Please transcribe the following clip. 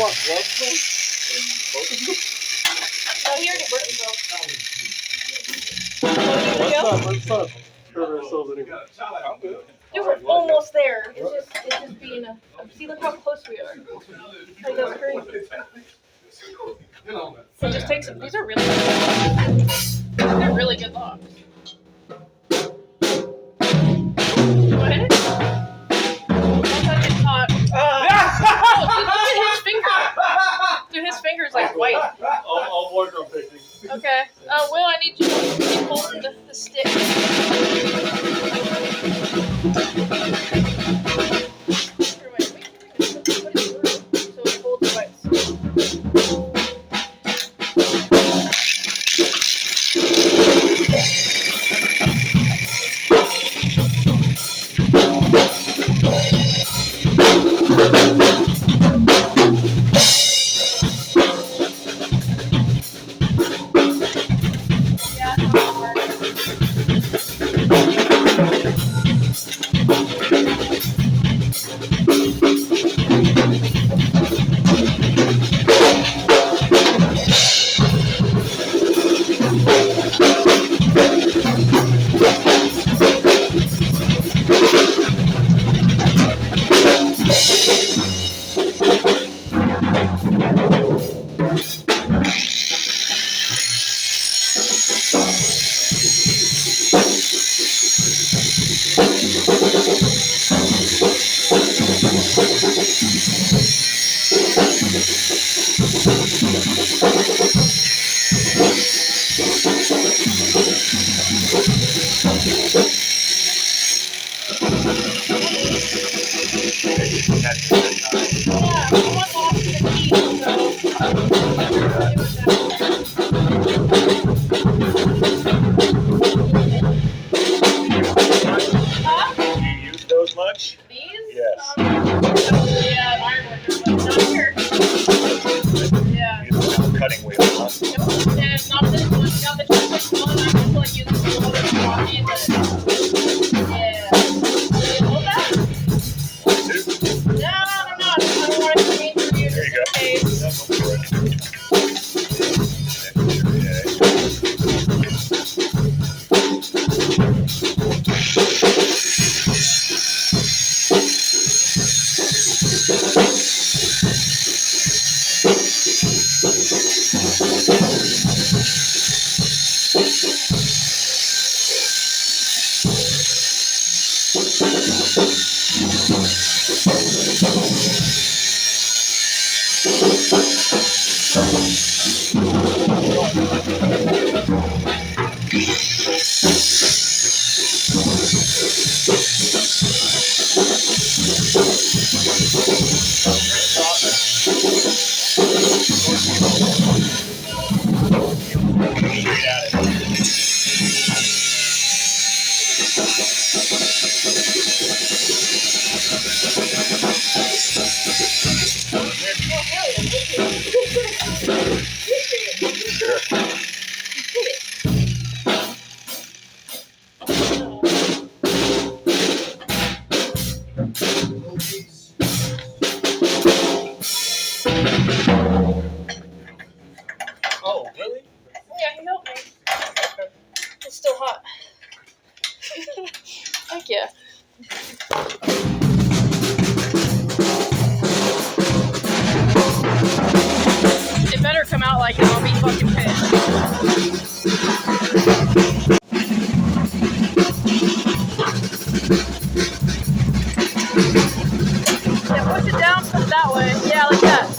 want gloves though? And both of you? No, he already burnt himself. Let's not hurt ourselves anymore. I'm good. Dude, we're almost there. It's just being a. See, look how close we are. Like, that's crazy. So just take some. These are really good. They're really good locks. What? Don't touch it hot. Oh, dude, look at his finger. Dude, his finger's like white. I'll wardrobe picking. Okay. Will, I need you to keep holding the stick. Here, wait, put it through so it holds right. Yeah, it's not hard. Yeah, someone lost the key, Do you use those much? These? Yes. Yeah, ironworkers, but not here. Yeah. You use the cutting wheel, huh? Nope, and not this one. Got the 2.6 one. I'm just like using the other coffee, but yeah. Hold that? Two. No. I don't want it to be for you. There you go. Okay. That's what we're doing. Oh, really? Yeah, he helped me. It's still hot. Heck yeah. It better come out like it. I'll be fucking pissed. Yeah, push it down, put it that way. Yeah, like that.